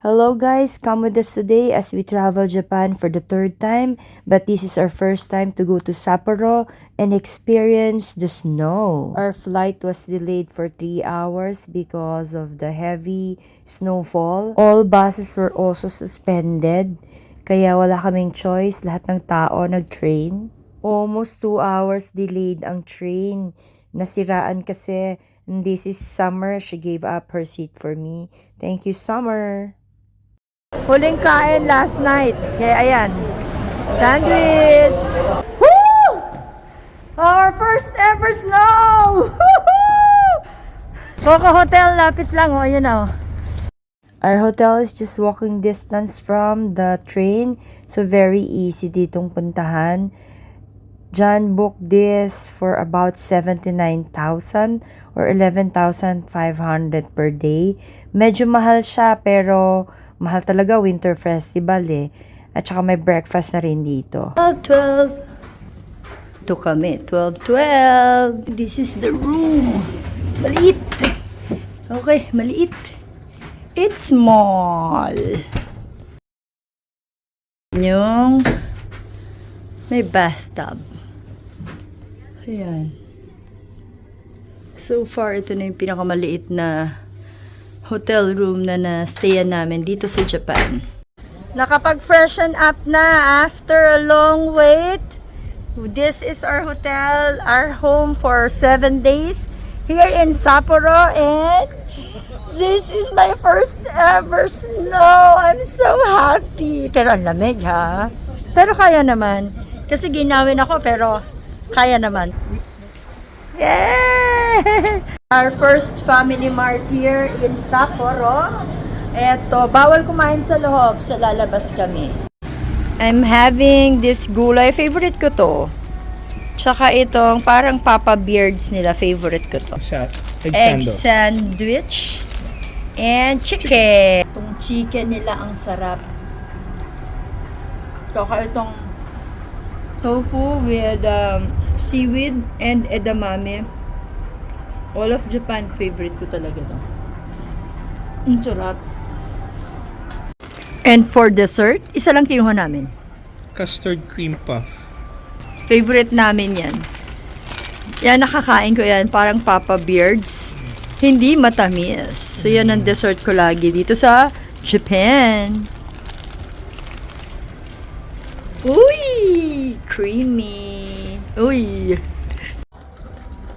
Hello guys, come with us today as we travel Japan for the third time, but this is our first time to go to Sapporo and experience the snow. Our flight was delayed for 3 hours because of the heavy snowfall. All buses were also suspended, kaya wala kaming choice, lahat ng tao nag-train. Almost 2 hours delayed ang train. Nasiraan kasi, and this is Summer, she gave up her seat for me. Thank you, Summer! Huling kain last night. Kaya ayan. Sandwich! Woo! Our first ever snow! Coco Hotel, lapit lang. O, yun o. Our hotel is just walking distance from the train. So, very easy ditong puntahan. John booked this for about 79,000 or 11,500 per day. Medyo mahal siya pero mahal talaga winter festival eh. At saka may breakfast na rin dito. 12. Ito kami, 12. This is the room. Maliit. Okay, maliit. It's small. Yung may bathtub. Ayan. So far, ito na yung pinakamaliit na hotel room na na-stayan namin dito sa Japan. Nakapag-freshen up na after a long wait. This is our hotel, our home for 7 days here in Sapporo, and this is my first ever snow. I'm so happy. Pero ang lamig ha. Pero kaya naman. Kasi ginawin ako pero kaya naman. Yeah! Our first family mart here in Sapporo. Eto, bawal kumain sa loob. Sa lalabas kami. I'm having this gulay. Favorite ko to. Tsaka itong parang Papa Beards nila. Favorite ko to. Egg sandwich. And chicken. Itong chicken nila ang sarap. Tsaka itong tofu with seaweed and edamame. All of Japan, favorite ko talaga to. Ang sarap. And for dessert, isa lang kinuha namin. Custard cream puff. Favorite namin yan. Yan, nakakain ko yan. Parang Papa Beards. Hindi matamis. So, yan ang dessert ko lagi dito sa Japan. Uy! Creamy. Uy!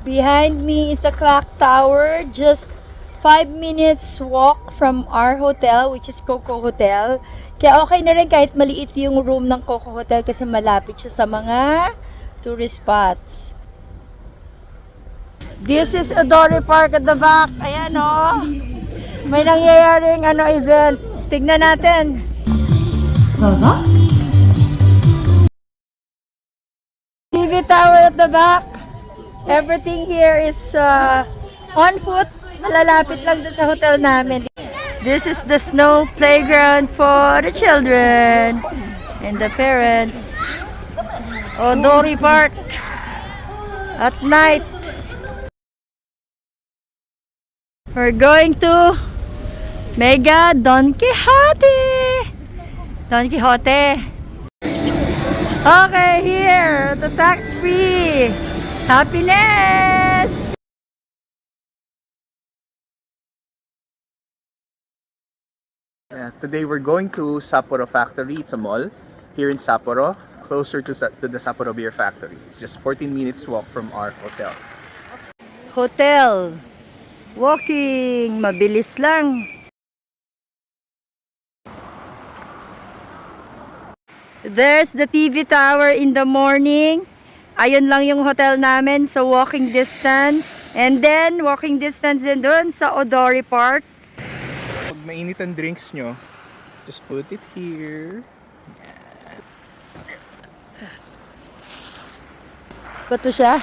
Behind me is a clock tower. Just 5 minutes walk from our hotel, which is Coco Hotel. Kaya okay na rin kahit maliit yung room ng Coco Hotel kasi malapit siya sa mga tourist spots. This is Odori Park at the back. Ayan o. May nangyayaring event. Tignan natin. TV tower at the back. Everything here is on foot. Malalapit lang dun sa hotel namin. This is the snow playground for the children and the parents. Odori Park at night. We're going to Mega Don Quixote. Don Quixote. Okay, here, the tax-free. Happiness! Today we're going to Sapporo Factory. It's a mall here in Sapporo, closer to the Sapporo Beer Factory. It's just 14 minutes walk from our hotel. Hotel. Walking. Mabilis lang. There's the TV tower in the morning. Ayun lang yung hotel namin. So walking distance. And then walking distance din doon sa Odori Park. Pag mainit ang drinks nyo, just put it here. Bato siya?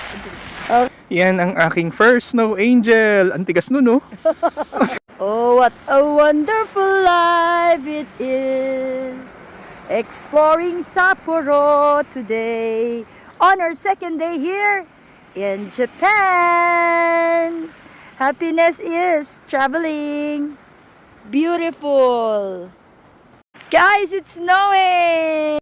Oh. Yan ang aking first snow angel. Ang tigas nun, no? Oh, what a wonderful life it is. Exploring Sapporo today on our second day here in Japan. Happiness is traveling. Beautiful! Guys, it's snowing!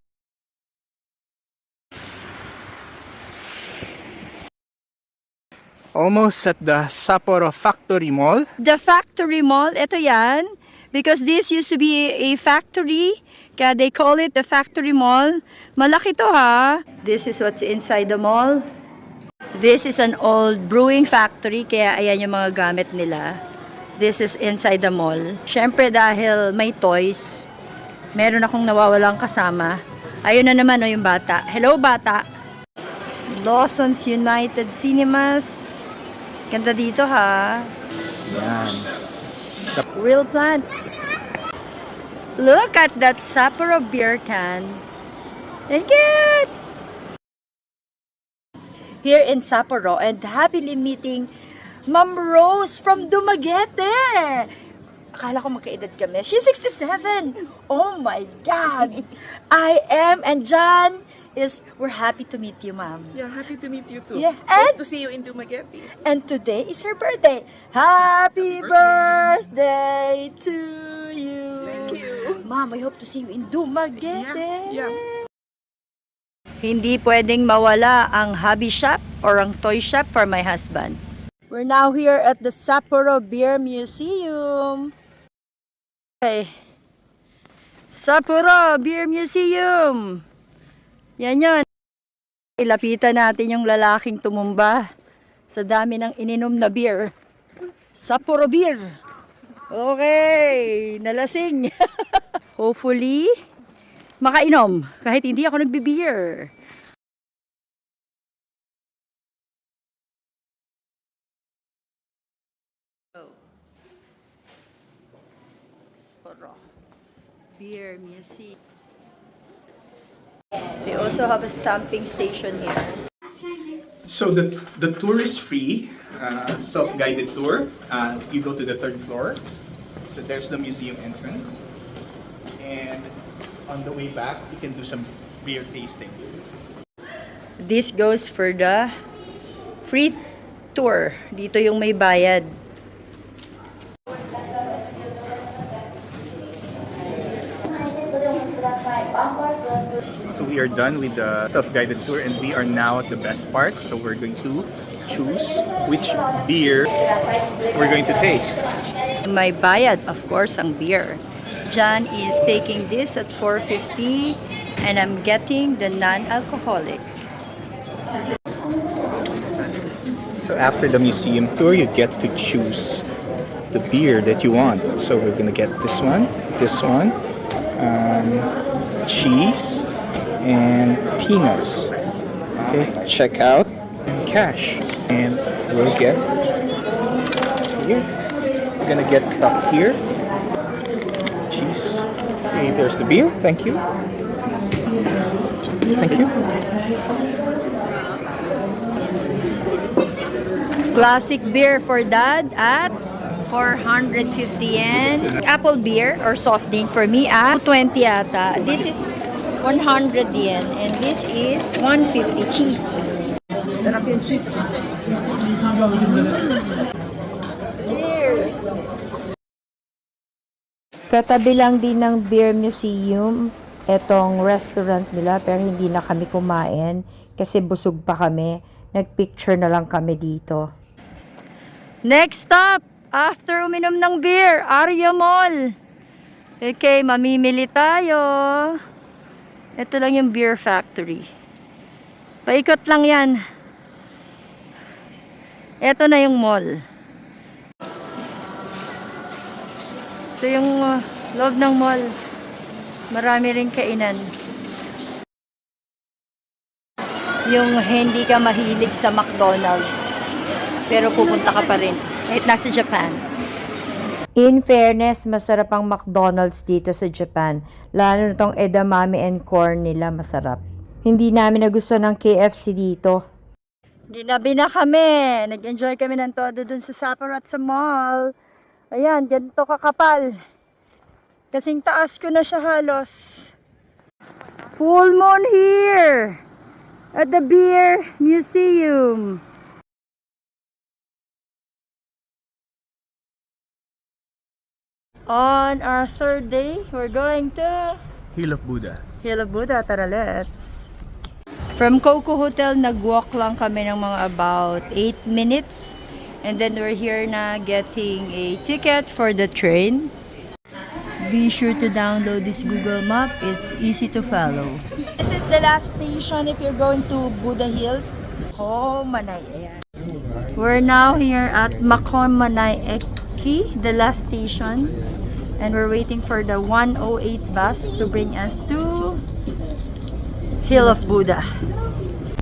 Almost at the Sapporo Factory Mall. The factory mall, ito yan. Because this used to be a factory, kaya they call it the factory mall. Malaki to ha. This is what's inside the mall. This is an old brewing factory, kaya ayan yung mga gamit nila. This is inside the mall. Syempre dahil may toys, meron akong nawawalang kasama. Ayun na naman o yung bata. Hello bata! Lawson's United Cinemas. Ganda dito ha. Yan. Real plants. Look at that Sapporo beer can. Look it! Here in Sapporo and happily meeting Ma'am Rose from Dumaguete. Akala ko magkaedad kami. She's 67. Oh my God. I am and John we're happy to meet you, ma'am. Yeah, happy to meet you too. Yeah, Hope to see you in Dumaguete. And today is her birthday. Happy birthday to you. Thank you. Ma'am, I hope to see you in Dumaguete. Yeah. Hindi pwedeng mawala ang hobby shop or ang toy shop for my husband. We're now here at the Sapporo Beer Museum. Okay. Sapporo Beer Museum. Yan yun. Ilapitan natin yung lalaking tumumba sa dami ng ininom na beer. Sapporo Beer. Okay, nalasing. Hopefully, makainom kahit hindi ako nagbe-beer. Sapporo Beer Museum. They also have a stamping station here. So the tour is free, self-guided tour. You go to the third floor. So there's the museum entrance. And on the way back, you can do some beer tasting. This goes for the free tour. Dito yung may bayad. So we are done with the self-guided tour and we are now at the best part. So we're going to choose which beer we're going to taste. May bayad, of course, ang beer. John is taking this at $4.50 and I'm getting the non-alcoholic. So after the museum tour, you get to choose the beer that you want. So we're gonna get this one, cheese, and peanuts. Okay, check out cash, and we'll get here. We're gonna get stuff here. Cheese. Okay, there's the beer. Thank you. Thank you. Classic beer for dad at 450 yen. Apple beer or soft drink for me at 220 yata. This is 100 yen and this is 150 cheese. Sarap yung cheese. Cheers! Katabi lang din ng Beer Museum etong restaurant nila pero hindi na kami kumain kasi busog pa kami. Nagpicture na lang kami dito. Next stop, after uminom ng beer, Arya Mall. Okay, mamimili tayo. Ito lang yung beer factory. Paikot lang yan. Ito na yung mall. Ito yung loob ng mall. Marami rin kainan. Yung hindi ka mahilig sa McDonald's, pero pupunta ka pa rin kahit nasa Japan. In fairness, masarap ang McDonald's dito sa Japan. Lalo na tong edamame and corn nila, masarap. Hindi namin nagustuhan ng KFC dito. Ginabi na kami. Nag-enjoy kami ng todo dun sa Sapporo at sa mall. Ayan, ganito kakapal. Kasing taas ko na siya halos. Full moon here at the Beer Museum. On our third day, we're going to Hill of Buddha. Hill of Buddha. Tara, let's. From Coco Hotel, nag-walk lang kami ng mga about 8 minutes. And then we're here na getting a ticket for the train. Be sure to download this Google Map. It's easy to follow. This is the last station if you're going to Buddha Hills. Oh, Manay. Ayan. We're now here at Makon Manay Eki, the last station. And we're waiting for the 108 bus to bring us to Hill of Buddha.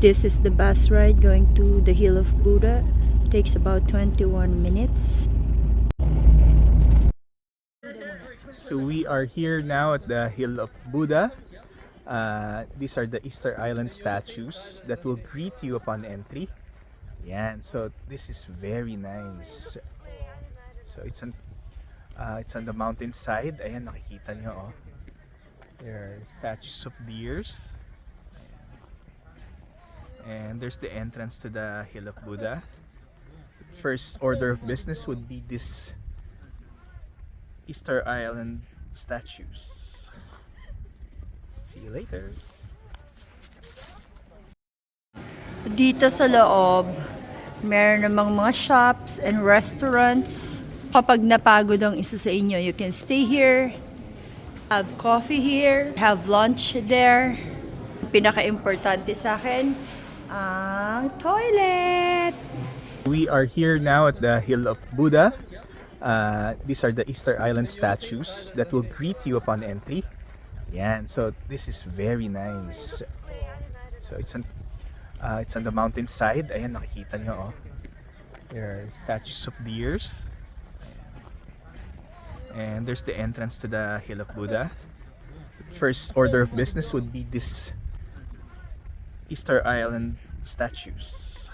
This is the bus ride going to the Hill of Buddha. Takes about 21 minutes. So we are here now at the Hill of Buddha. These are the Easter Island statues that will greet you upon entry. Yan. So this is very nice. So it's on the mountainside. Ayan, nakikita nyo, oh. There are statues of deers. And there's the entrance to the Hill of Buddha. First order of business would be this Easter Island statues. See you later. Dito sa loob, meron namang mga shops and restaurants. Kapag napagod ang isa sa inyo, you can stay here, have coffee here, have lunch there. Pinaka-importante sa akin, ang toilet. We are here now at the Hill of Buddha. These are the Easter Island statues that will greet you upon entry. Yan. So this is very nice. So it's on the mountainside. Ayan, nakikita nyo, oh. There are statues of deers. And there's the entrance to the Hill of Buddha. First order of business would be this Easter Island statues.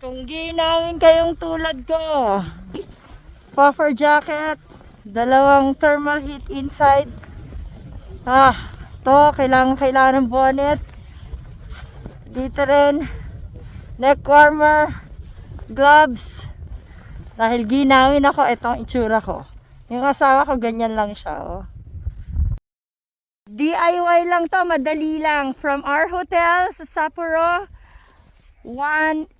Kung ginangin kayong tulad ko, puffer jacket, dalawang thermal heat inside. Kailangan ng bonnet. Dito rin, neck warmer, gloves. Dahil ginawin ako, itong itsura ko. Yung asawa ko, ganyan lang siya, oh. DIY lang to, madali lang. From our hotel sa Sapporo,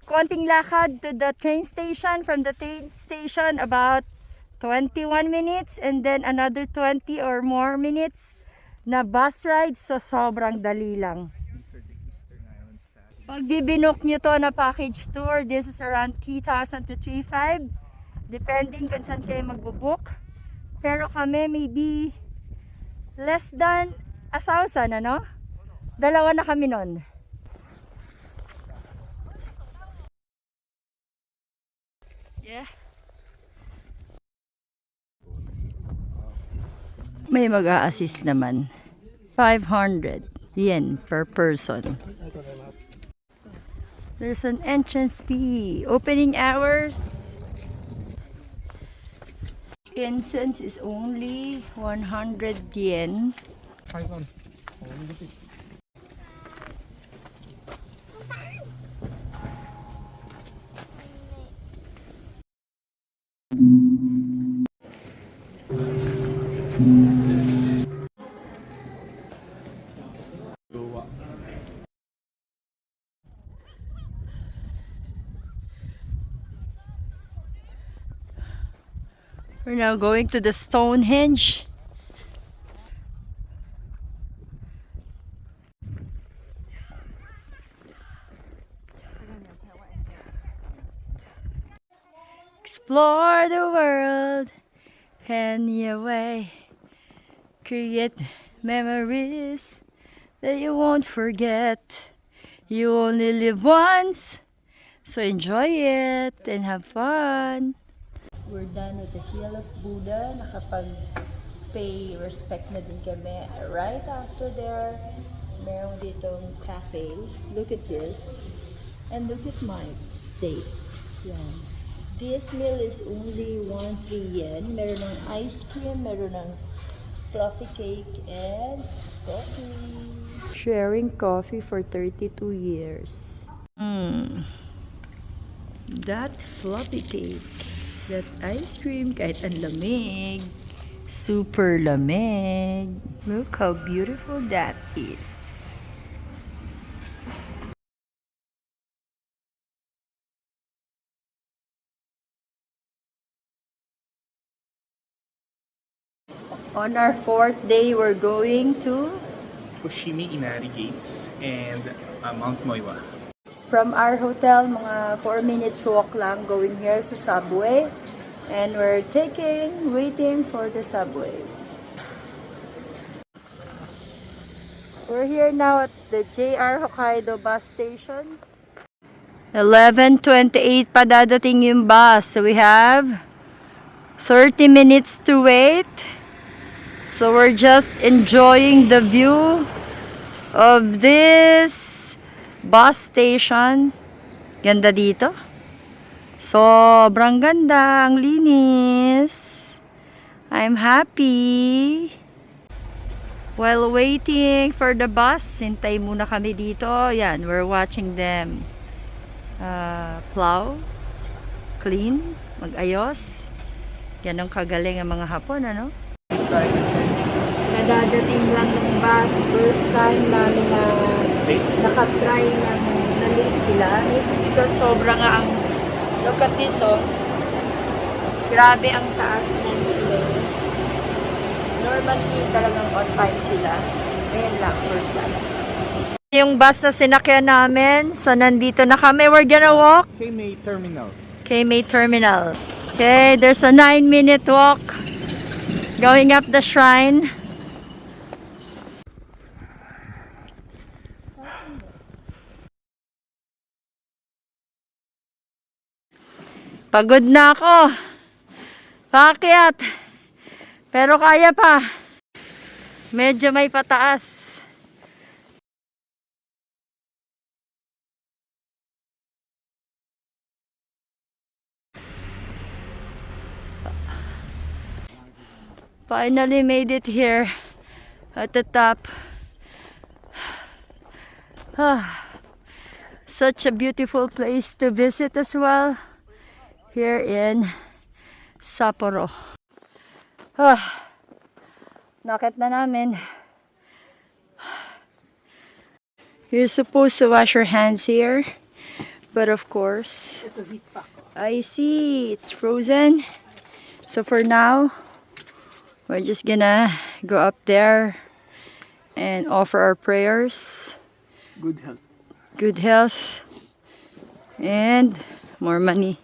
konting lakad to the train station. From the train station, about 21 minutes. And then another 20 or more minutes na bus ride. So, sobrang dali lang. Pag bibinok nyo to na package tour, this is around 3,000 to 3,500. Depending kung saan kayo magbubook. Pero kami maybe less than 1,000, ano? Dalawa na kami nun. Yeah. May mag-a-assist naman. 500 yen per person. There's an entrance fee. Opening hours. Incense is only 100 yen. We're now going to the Stonehenge. Explore the world any way. Create memories that you won't forget. You only live once, so enjoy it and have fun. We're done with the Hill of Buddha. Nakapag-pay respect na din kami. Right after there, meron ditong cafe. Look at this. And look at my date. Yan. This meal is only 13 yen. Meron ng ice cream, meron ng fluffy cake, and coffee. Sharing coffee for 32 years. That fluffy cake, that ice cream, kahit ang lamig. Super lamig. Look how beautiful that is. On our fourth day, we're going to Fushimi Inari Gates and Mount Moiwa. from our hotel, mga 4 minutes walk lang going here sa subway. And we're waiting for the subway. We're here now at the JR Hokkaido bus station. 11:28 pa dadating yung bus. So we have 30 minutes to wait. So we're just enjoying the view of this bus station. Ganda dito. Sobrang ganda, ang linis. I'm happy. While waiting for the bus, hintay muna kami dito. Yan, we're watching them plow, clean, mag-ayos. Yan ang kagaling ng mga Hapon, ano? Nadadating lang ng bus. First time namin na nakatry ng na-late sila. Maybe because sobra nga ang look at this, oh. Grabe ang taas ng slow. Normally, talagang on time sila. Ngayon lang, first time. Yung bus na sinakyan namin. So, nandito na kami. We're gonna walk. Keimei Terminal. Keimei Terminal. Okay, there's a 9-minute walk going up the shrine. Pagod na ako. Paakyat. Pero kaya pa. Medyo may pataas. Finally made it here at the top. Such a beautiful place to visit as well here in Sapporo. Nakit na namin. You're supposed to wash your hands here, but of course, I see it's frozen. So for now, we're just gonna go up there and offer our prayers. Good health. Good health and more money.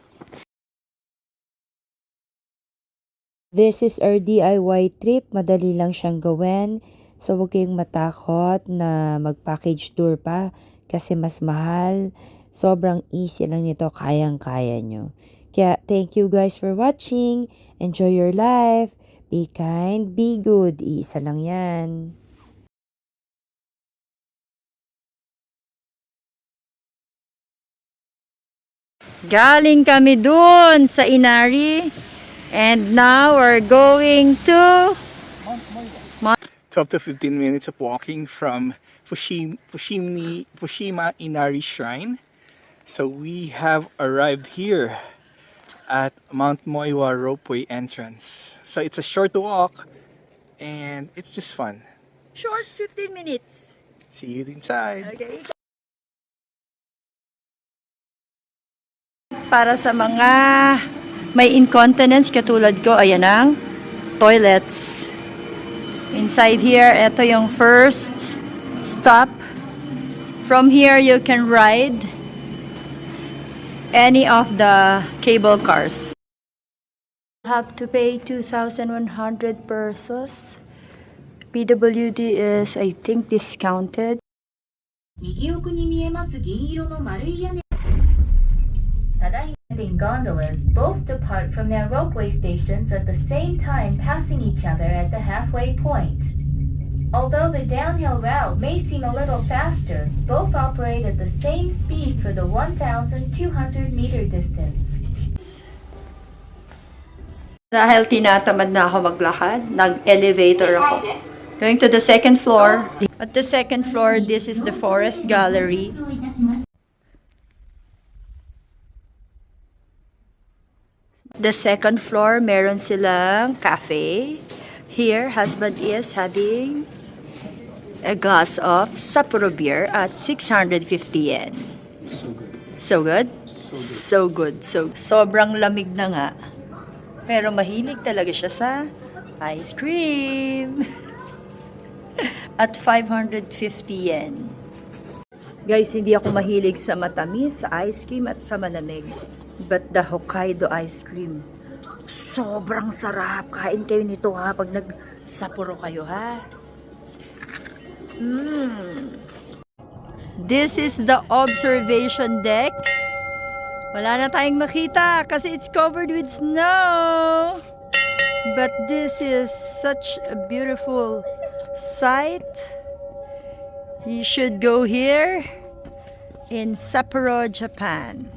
This is our DIY trip. Madali lang siyang gawin. So, huwag kayong matakot na mag-package tour pa kasi mas mahal. Sobrang easy lang nito. Kayang-kaya nyo. Kaya, thank you guys for watching. Enjoy your life. Be kind, be good. Iisa lang yan. Galing kami dun sa Inari. And now we're going to 12 to 15 minutes of walking from Fushima Inari Shrine. So we have arrived here at Mount Moiwa Ropeway entrance. So it's a short walk and it's just fun. short 15 minutes. See you inside. Okay. Para sa mga may incontinence katulad ko, ayan ang toilets. Inside here, ito yung first stop. From here, you can ride any of the cable cars. You have to pay 2,100 pesos. PWD is, I think, discounted. 右奥に見えます銀色の丸い屋根。ただいま gondolas both depart from their ropeway stations at the same time, passing each other at the halfway point. Although the downhill route may seem a little faster, both operate at the same speed for the 1,200-meter distance. Dahil tinatamad na ako maglakad, nag-elevator ako. Going to the second floor. At the second floor, this is the Forest Gallery. The second floor, meron silang cafe. Here, husband is having a glass of Sapporo beer at 650 yen. So good? So good. So sobrang lamig na nga. Pero mahilig talaga siya sa ice cream. At 550 yen. Guys, hindi ako mahilig sa matamis, sa ice cream at sa malamig. But the Hokkaido ice cream, sobrang sarap. Kain kayo nito ha pag nag-Sapporo kayo ha. This is the observation deck. Wala na tayong makita kasi it's covered with snow. But this is such a beautiful sight. You should go here in Sapporo, Japan.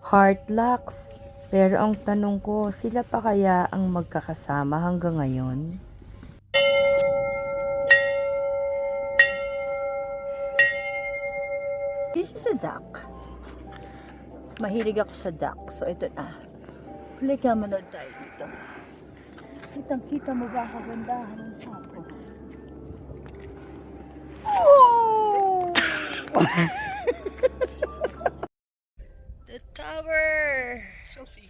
Heart locks. Pero ang tanong ko, sila pa kaya ang magkakasama hanggang ngayon? This is a duck. Mahilig ako sa duck. So, ito na. Halika, manood tayo dito. Kitang-kita mo ba kagandahan ng sapo? Oh! The tower! Selfie.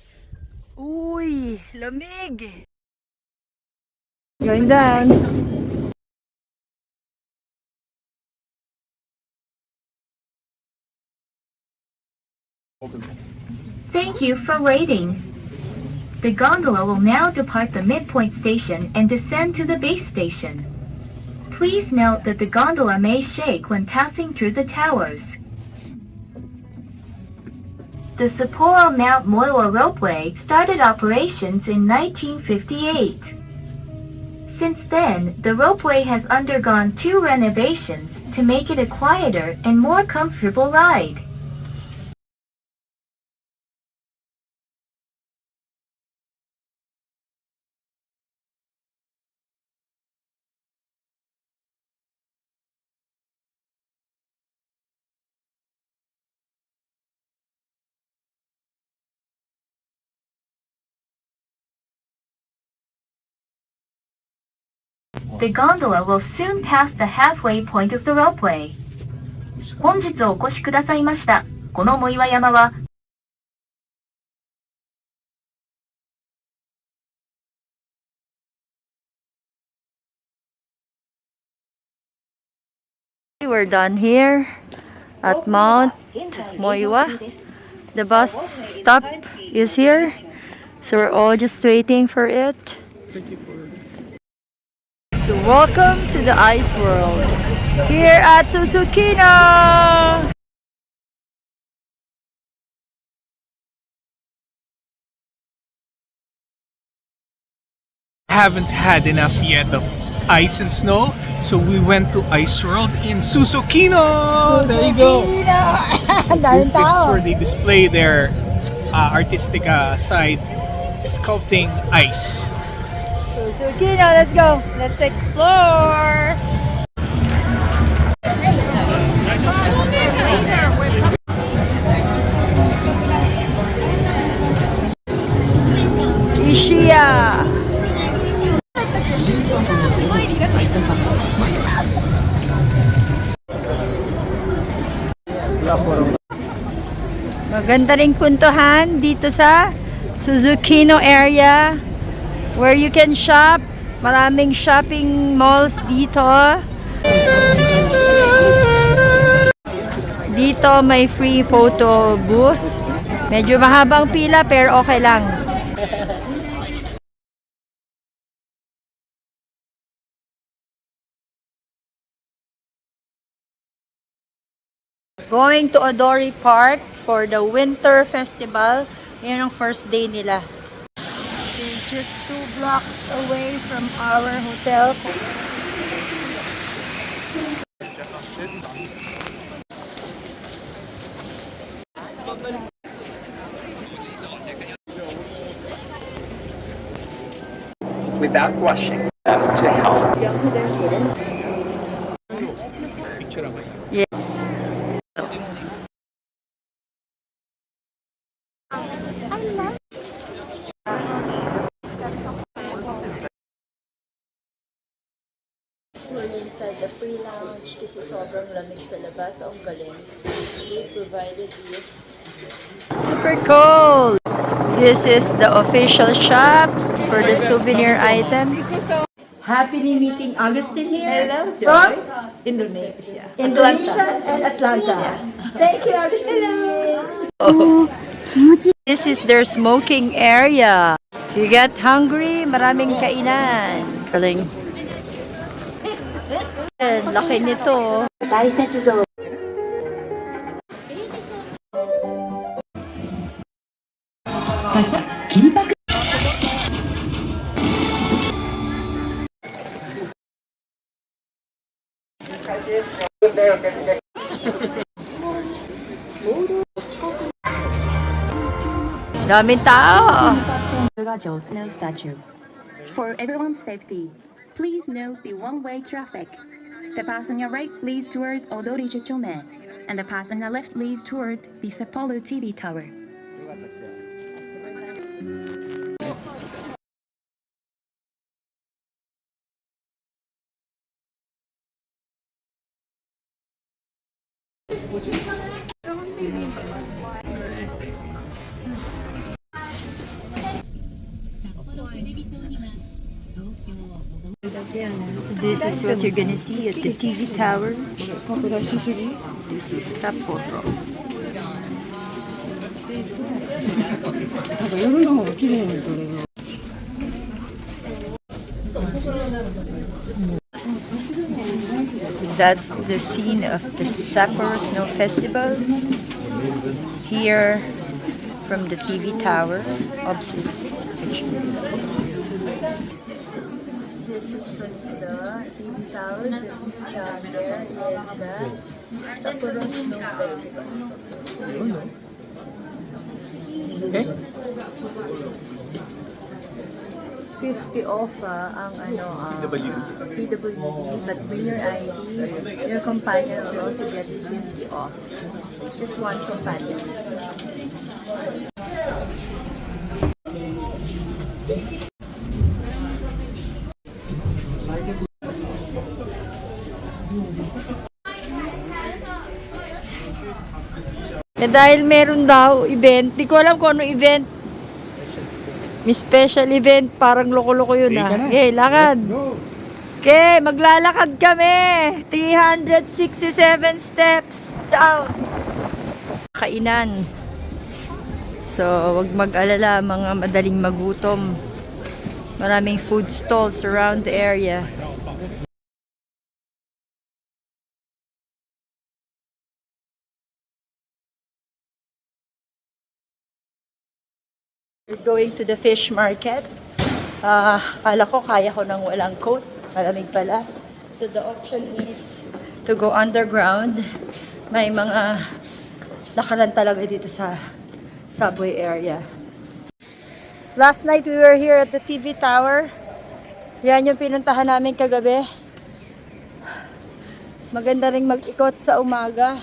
Uy! Lamig! Going down. Thank you for waiting. The gondola will now depart the midpoint station and descend to the base station. Please note that the gondola may shake when passing through the towers. The Sapporo Mount Moiwa Ropeway started operations in 1958. Since then, the ropeway has undergone 2 renovations to make it a quieter and more comfortable ride. The gondola will soon pass the halfway point of the ropeway. 本日お越しくださいました。この藻岩山は We're done here at Mount Moiwa. The bus stop is here. So we're all just waiting for it. So welcome to the ice world here at Susukino. Haven't had enough yet of ice and snow, so we went to Ice World in Susukino. There you go. This is where they display their artistic side, sculpting ice. Susukino, let's go. Let's explore. Ishiya. Maganda ring puntuhan dito sa Susukino area where you can shop. Maraming shopping malls dito. Dito may free photo booth. Medyo mahabang pila pero okay lang. Going to Odori Park for the Winter Festival. Yan ang first day nila. We're just 2 blocks away from our hotel. Without rushing to help. Picture ako. Yeah. tour inside the free lounge kasi sobrang lamig sa labas. Ang galing. They provided this. Super cool! This is the official shop for the souvenir items. Happily meeting Augustine here. Hello, Joy. From Indonesia. Indonesia and Atlanta. Thank you, Augustine. Oh. This is their smoking area. If you get hungry, maraming kainan. Galing. Laki nito. Daming tao. Yogajo Snow Statue. For everyone's safety, please note the one-way traffic. The pass on your right leads toward Odori Chuchome, and the pass on your left leads toward the Sapporo TV Tower. This is what you're gonna see at the TV tower. This is Sapporo. That's the scene of the Sapporo Snow Festival. Here from the TV tower. Observe. This is from the TV tower. There is the Sapporo Snow Festival. Okay. 50 off ang PWD, but bring your ID. Your companion will also get 50 off. Just one companion. Dahil meron daw event, di ko alam kung ano event. May special event, parang loko-loko yun Okay, lakad. Okay, maglalakad kami. 367 steps down. Kainan. So, wag mag-alala mga madaling magutom. Maraming food stalls around the area. We're going to the fish market. Kala ko kaya ko nang walang coat. Malamig pala. So the option is to go underground. May mga lakaran talaga dito sa subway area. Last night we were here at the TV tower. Yan yung pinuntahan namin kagabi. Maganda ring mag-ikot sa umaga.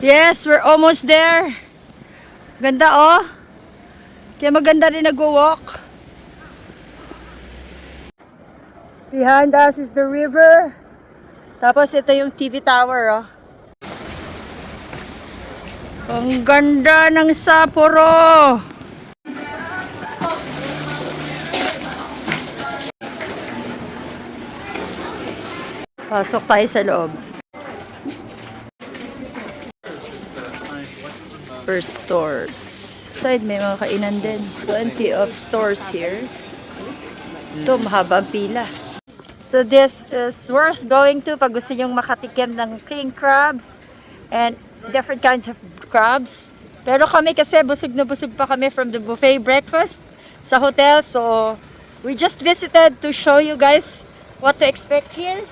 Yes, we're almost there. Ganda oh. Kaya maganda rin nag-walk. Behind us is the river. Tapos ito yung TV tower oh. Ang ganda ng Sapporo. Pasok tayo sa loob. First stores. Side may mga kainan din. Plenty of stores here. Ito, mahaba ang pila. So this is worth going to pag gusto nyong makatikim ng king crabs and different kinds of crabs. Pero kami kasi busog na busog pa kami from the buffet breakfast sa hotel. So we just visited to show you guys what to expect here.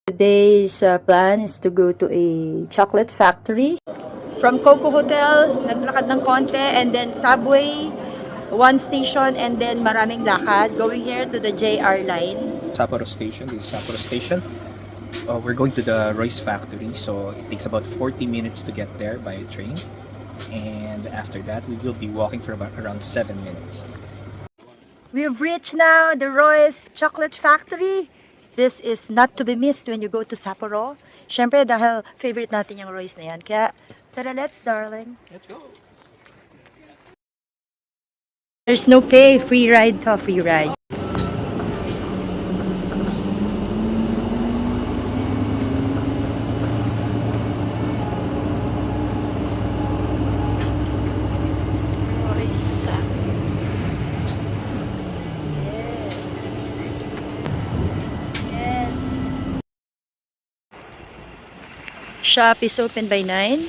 Today's plan is to go to a chocolate factory. From Coco Hotel, naglakad ng konti, and then subway, one station, and then maraming lakad. Going here to the JR line. Sapporo Station. This is Sapporo Station. We're going to the rice factory, so it takes about 40 minutes to get there by train. And after that, we will be walking for about around 7 minutes. We've reached now the Roy's Chocolate Factory. This is not to be missed when you go to Sapporo. Syempre, dahil favorite natin yung Roy's na yan. Kaya, tara, let's, darling. Let's go! There's no pay. Free ride to, free ride. Roy's Factory. Yes. Shop is open by 9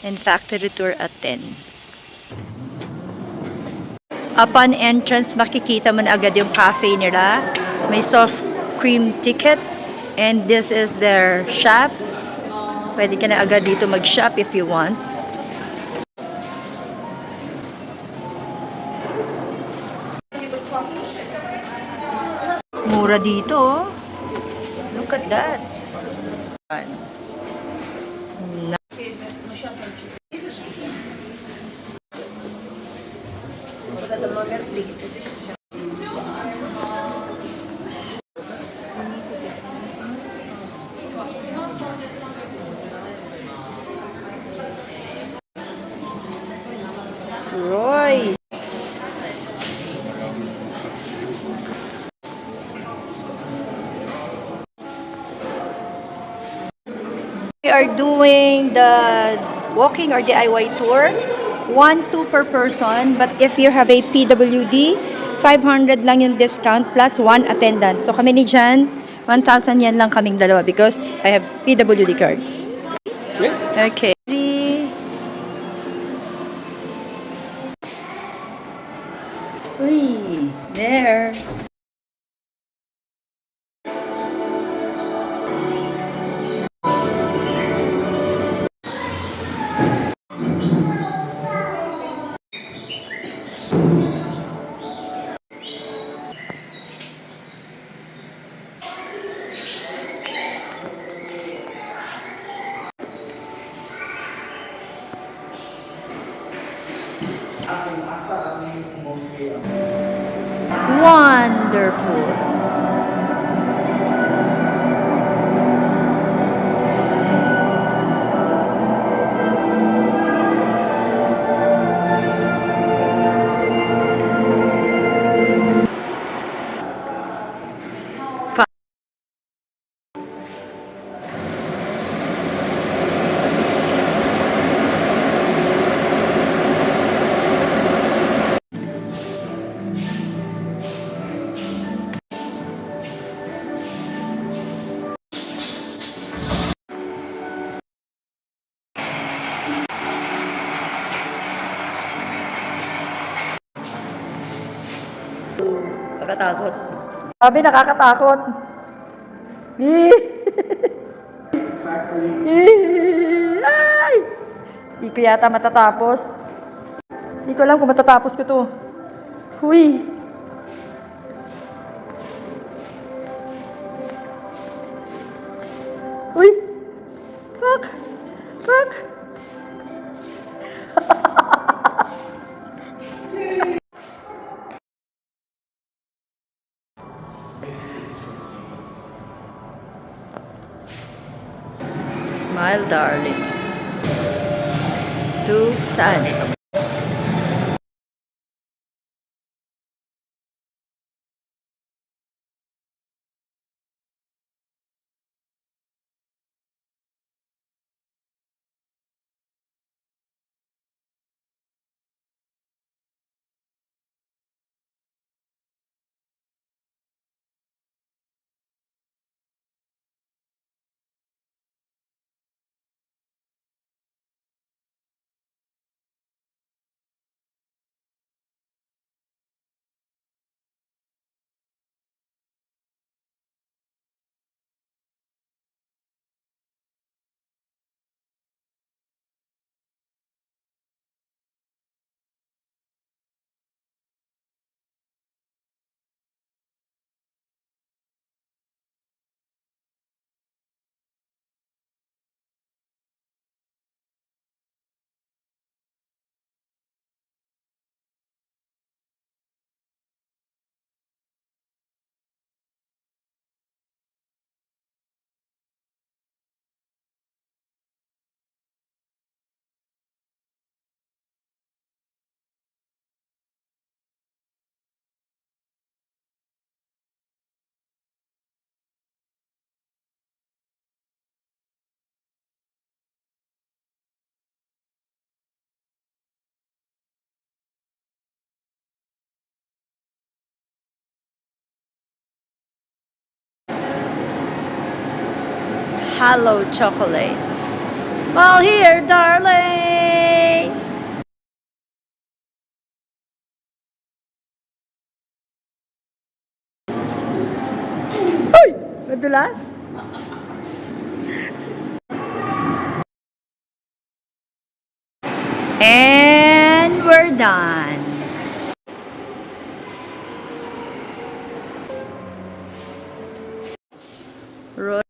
and factory tour at 10. Upon entrance, makikita mo na agad yung cafe nila. May soft cream ticket and this is their shop. Pwede ka na agad dito mag-shop if you want. Mura dito, oh. Look at that. Roy. We are doing the walking or DIY tour. 1-2 per person, but if you have a PWD, 500 lang yung discount plus 1 attendant. So kami ni Jan, 1,000 yan lang kaming dalawa because I have PWD card. Okay. Uy, there. Wonderful. Nakakatakot. Sabi nakakatakot. Ay! Hindi ko yata matatapos. Hindi ko alam kung matatapos ko to. Huy! Uy! Fuck! Fuck! Smile, darling. To saan? hollow chocolate. Small here, darling! Uy! Madulas? And we're done. Ro-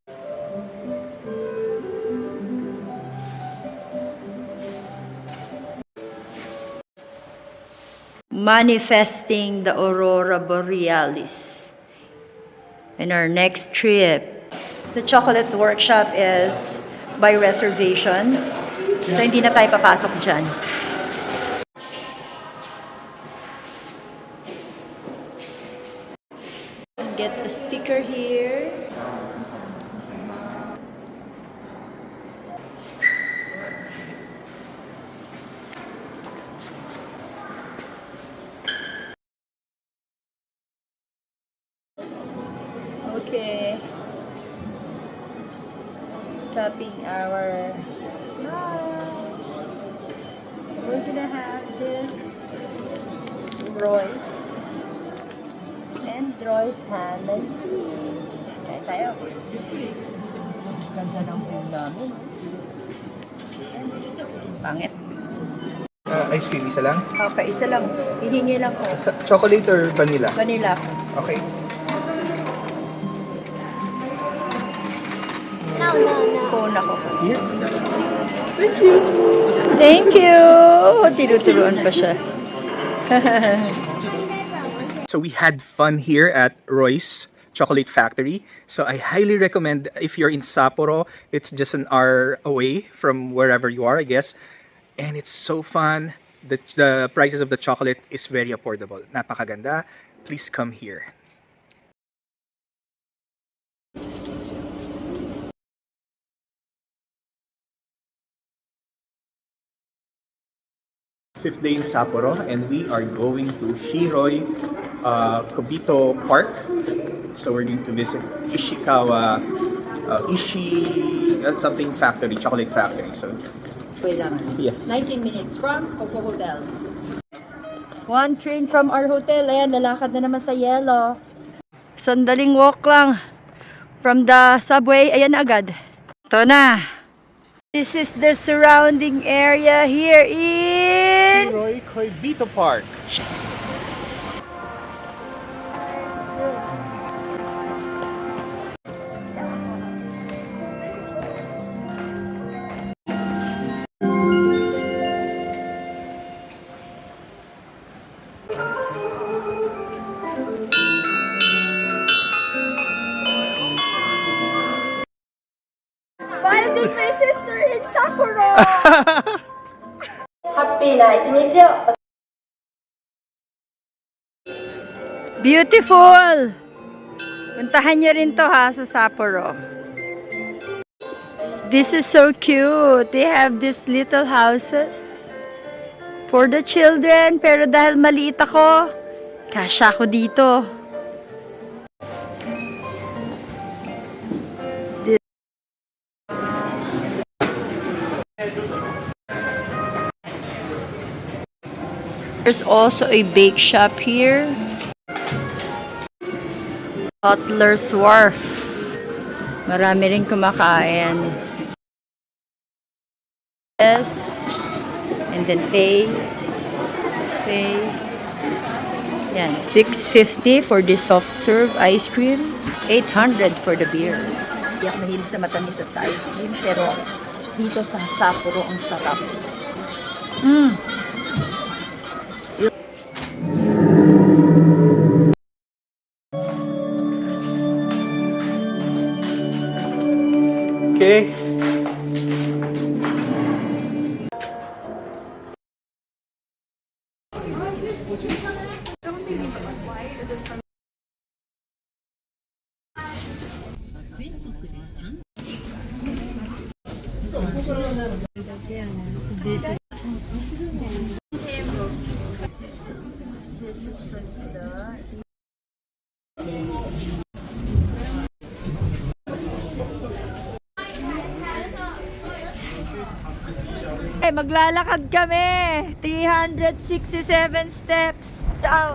Manifesting the Aurora Borealis in our next trip. The chocolate workshop is by reservation. So hindi na tayo papasok dyan. Get a sticker here. Okay. Tapping our smile. We're gonna have this Royce and Royce ham and cheese. Kaya tayo. Ganda ng food namin. Pangit. Ice cream, isa lang? Okay, isa lang. Hihingi lang ko. Chocolate or vanilla? Vanilla. Okay. Cone ako. Here. Thank you. Thank you! Tinuturuan pa siya. So we had fun here at Royce Chocolate Factory. So I highly recommend if you're in Sapporo, it's just an hour away from wherever you are, I guess. And it's so fun. The prices of the chocolate is very affordable. Napakaganda. Please come here. Fifth day in Sapporo, and we are going to Shiroi Kobito Park. So we're going to visit Ishikawa something factory, chocolate factory. So Wait lang. yes. 19 minutes from Coco Hotel. One train from our hotel. Ayan, lalakad na naman sa yellow. Sandaling walk lang from the subway. Ayan na agad. Ito na. This is the surrounding area here in Shiroi Kobito Park. Finding my sister in Sapporo! Beautiful! Puntahan nyo rin to ha sa Sapporo. This is so cute. They have these little houses for the children. Pero dahil maliit ako, kasya ako dito. There's also a bake shop here. Butler's Wharf. Marami rin kumakain. Yes. And then pay. Yan. $6.50 for the soft serve ice cream. $800 for the beer. Hindi ako mahilig sa matamis at sa ice cream. Pero dito sa Sapporo ang sarap. Okay. This is from the maglalakad kami. 367 steps down.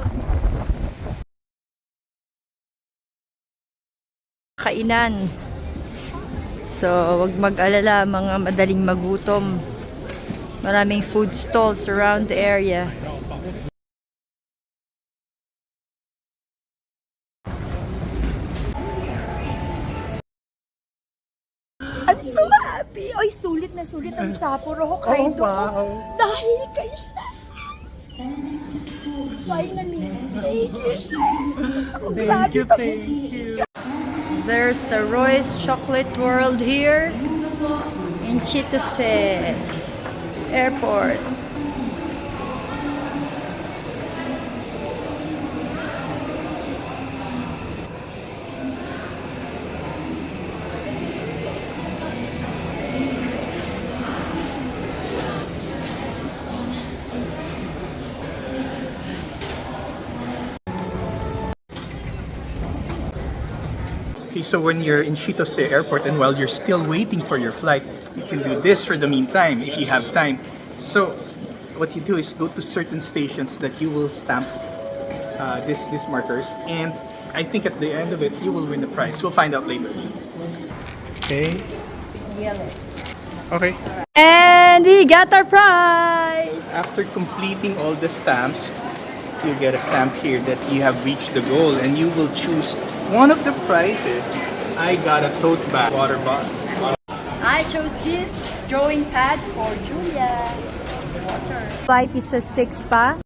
Kainan. So, wag mag-alala mga madaling magutom. Maraming food stalls around the area. I'm so happy! Ay, sulit na sulit ang Sapporo Hokkaido. Dahil kay Shan! Finally! Thank you, Shan! Thank you. There's the Roy's Chocolate World here in Chitose Airport. Okay, so when you're in Chitose Airport and while you're still waiting for your flight, you can do this for the meantime if you have time. So what you do is go to certain stations that you will stamp these markers, and I think at the end of it you will win the prize. We'll find out later. Okay. Okay. And we got our prize! After completing all the stamps, you get a stamp here that you have reached the goal, and you will choose one of the prizes. I got a tote bag, water bottle. I chose this drawing pad for Julia. Water. Flight is a 6 pa.